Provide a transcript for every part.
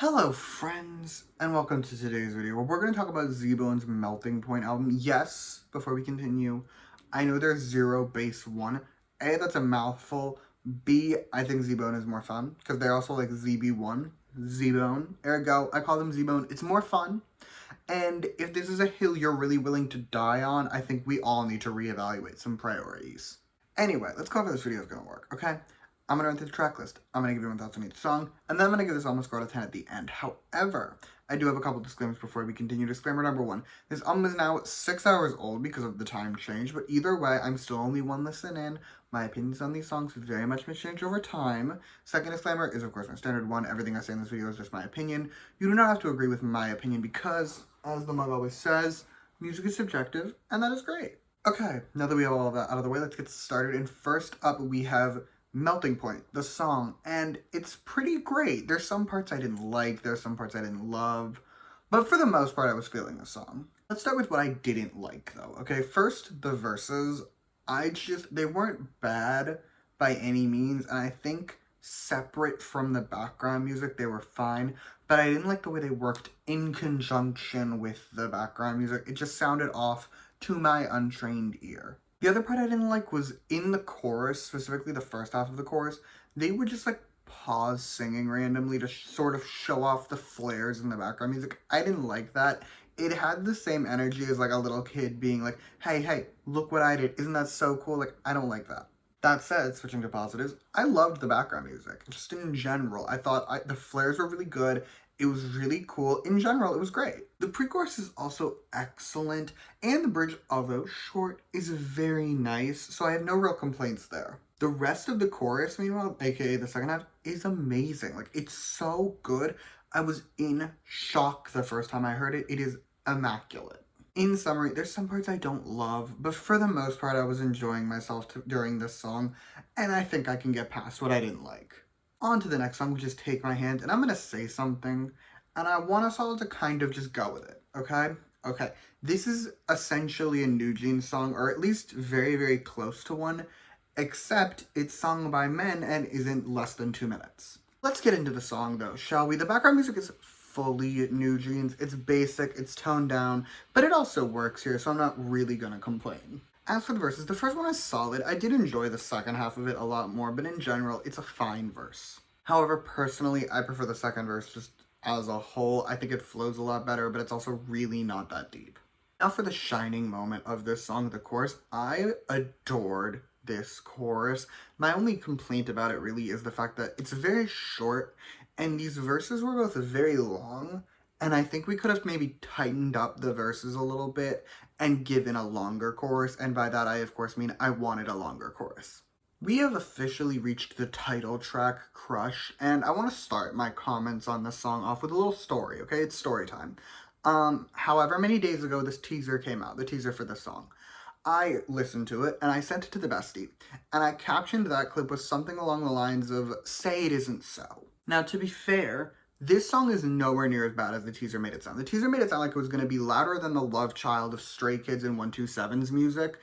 Hello friends, and welcome to today's video where we're going to talk about ZEROBASEONE's Melting Point album. Yes, before we continue, I know there's Zero Base 1. A, that's a mouthful. B, I think ZEROBASEONE is more fun, because they're also like ZB1, ZEROBASEONE. Ergo, I call them ZEROBASEONE. It's more fun, and if this is a hill you're really willing to die on, I think we all need to reevaluate some priorities. Anyway, let's go over how this video is going to work, okay? I'm going to run through the track list. I'm going to give you 1 thoughts on each song, and then I'm going to give this album a score out of 10 at the end. However, I do have a couple disclaimers before we continue. Disclaimer number 1, this album is now 6 hours old because of the time change, but either way, I'm still only one listen in. My opinions on these songs very much may change over time. Second disclaimer is, of course, my standard one. Everything I say in this video is just my opinion. You do not have to agree with my opinion because, as the mug always says, music is subjective, and that is great. Okay, now that we have all of that out of the way, let's get started. And first up, we have Melting Point, the song, and it's pretty great. There's some parts I didn't like, there's some parts I didn't love, but for the most part I was feeling the song. Let's start with what I didn't like though, okay? First, the verses. They weren't bad by any means, and I think separate from the background music they were fine, but I didn't like the way they worked in conjunction with the background music. It just sounded off to my untrained ear. The other part I didn't like was in the chorus, specifically the first half of the chorus, they would just like pause singing randomly to sort of show off the flares in the background music. I didn't like that. It had the same energy as like a little kid being like, hey, look what I did. Isn't that so cool? Like, I don't like that. That said, switching to positives, I loved the background music. Just in general, I thought the flares were really good. It was really cool. In general, it was great. The pre-chorus is also excellent, and the bridge, although short, is very nice, so I have no real complaints there. The rest of the chorus, meanwhile, aka the second half, is amazing. Like, it's so good. I was in shock the first time I heard it. It is immaculate. In summary, there's some parts I don't love, but for the most part, I was enjoying myself during this song, and I think I can get past what I didn't like. On to the next song, which is Take My Hand, and I'm going to say something, and I want us all to kind of just go with it, okay? Okay, this is essentially a New Jeans song, or at least very, very close to one, except it's sung by men and isn't less than 2 minutes. Let's get into the song, though, shall we? The background music is fully New Jeans. It's basic, it's toned down, but it also works here, so I'm not really going to complain. As for the verses, the first one is solid. I did enjoy the second half of it a lot more, but in general, it's a fine verse. However, personally, I prefer the second verse just as a whole. I think it flows a lot better, but it's also really not that deep. Now for the shining moment of this song, the chorus. I adored this chorus. My only complaint about it really is the fact that it's very short, and these verses were both very long, and I think we could have maybe tightened up the verses a little bit and given a longer chorus, and by that I of course mean I wanted a longer chorus. We have officially reached the title track, Crush, and I want to start my comments on this song off with a little story, okay? It's story time. However many days ago this teaser came out, the teaser for this song. I listened to it, and I sent it to the bestie, and I captioned that clip with something along the lines of, "Say it isn't so." Now, to be fair, this song is nowhere near as bad as the teaser made it sound. The teaser made it sound like it was going to be louder than the love child of Stray Kids and 127's music,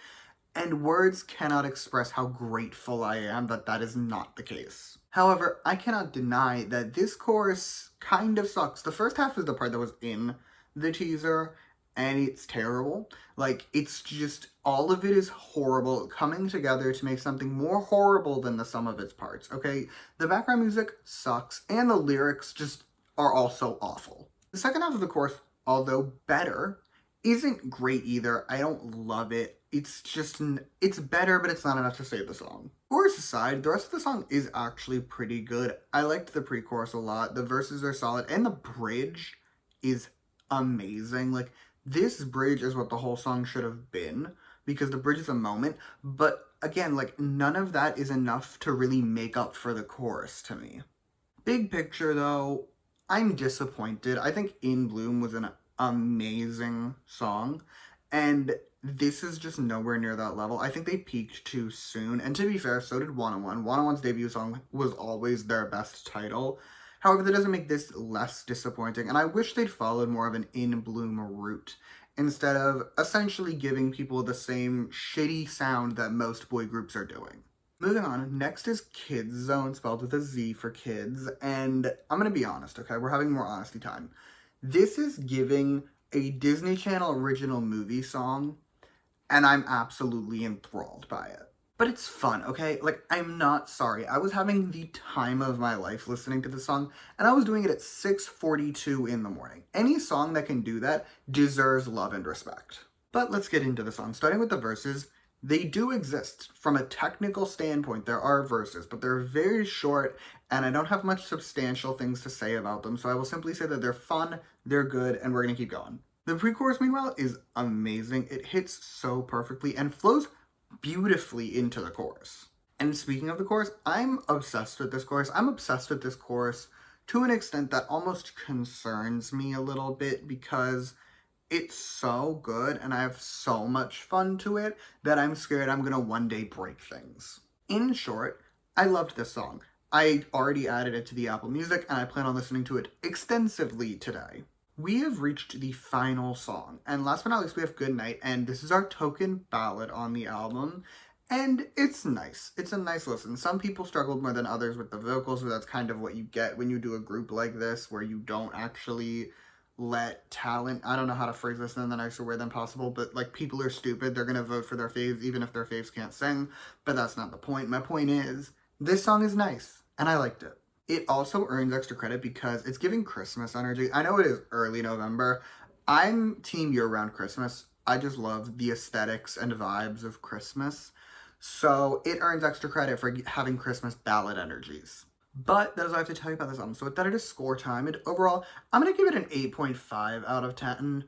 and words cannot express how grateful I am that that is not the case. However, I cannot deny that this chorus kind of sucks. The first half is the part that was in the teaser, and it's terrible. Like, it's just, all of it is horrible, coming together to make something more horrible than the sum of its parts, okay? The background music sucks, and the lyrics just are also awful. The second half of the chorus, although better, isn't great either. I don't love it. It's just, it's better, but it's not enough to save the song. Chorus aside, the rest of the song is actually pretty good. I liked the pre-chorus a lot. The verses are solid, and the bridge is amazing. Like, this bridge is what the whole song should have been, because the bridge is a moment, but again, like, none of that is enough to really make up for the chorus to me. Big picture, though, I'm disappointed. I think In Bloom was an amazing song, and this is just nowhere near that level. I think they peaked too soon, and to be fair, so did 101. 101's debut song was always their best title. However, that doesn't make this less disappointing, and I wish they'd followed more of an In Bloom route, instead of essentially giving people the same shitty sound that most boy groups are doing. Moving on, next is Kids Zone, spelled with a Z for kids, and I'm gonna be honest, okay? We're having more honesty time. This is giving a Disney Channel original movie song, and I'm absolutely enthralled by it. But it's fun, okay? Like, I'm not sorry. I was having the time of my life listening to this song, and I was doing it at 6:42 in the morning. Any song that can do that deserves love and respect. But let's get into the song. Starting with the verses, they do exist. From a technical standpoint, there are verses, but they're very short, and I don't have much substantial things to say about them, so I will simply say that they're fun, they're good, and we're gonna keep going. The pre-chorus, meanwhile, is amazing. It hits so perfectly and flows beautifully into the chorus. And speaking of the chorus, I'm obsessed with this chorus. I'm obsessed with this chorus to an extent that almost concerns me a little bit because it's so good and I have so much fun to it that I'm scared I'm gonna one day break things. In short, I loved this song. I already added it to the Apple Music and I plan on listening to it extensively today. We have reached the final song, and last but not least we have Good Night, and this is our token ballad on the album, and it's nice. It's a nice listen. Some people struggled more than others with the vocals, but that's kind of what you get when you do a group like this, where you don't actually let talent, I don't know how to phrase this in the nicest way than possible, but like people are stupid, they're gonna vote for their faves even if their faves can't sing, but that's not the point. My point is, this song is nice, and I liked it. It also earns extra credit because it's giving Christmas energy. I know it is early November. I'm team year-round Christmas. I just love the aesthetics and vibes of Christmas. So it earns extra credit for having Christmas ballad energies. But that is all I have to tell you about this album. So with that, it is score time. And overall, I'm going to give it an 8.5 out of 10.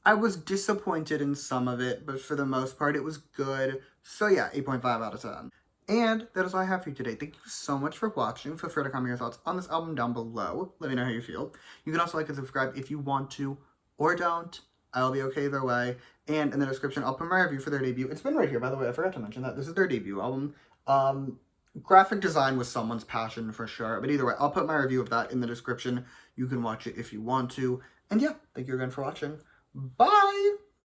I was disappointed in some of it, but for the most part, it was good. So yeah, 8.5 out of 10. And that is all I have for you today. Thank you so much for watching. Feel free to comment your thoughts on this album down below. Let me know how you feel. You can also like and subscribe if you want to or don't. I'll be okay either way. And in the description, I'll put my review for their debut. It's been right here, by the way. I forgot to mention that. This is their debut album. Graphic design was someone's passion for sure. But either way, I'll put my review of that in the description. You can watch it if you want to. And yeah, thank you again for watching. Bye!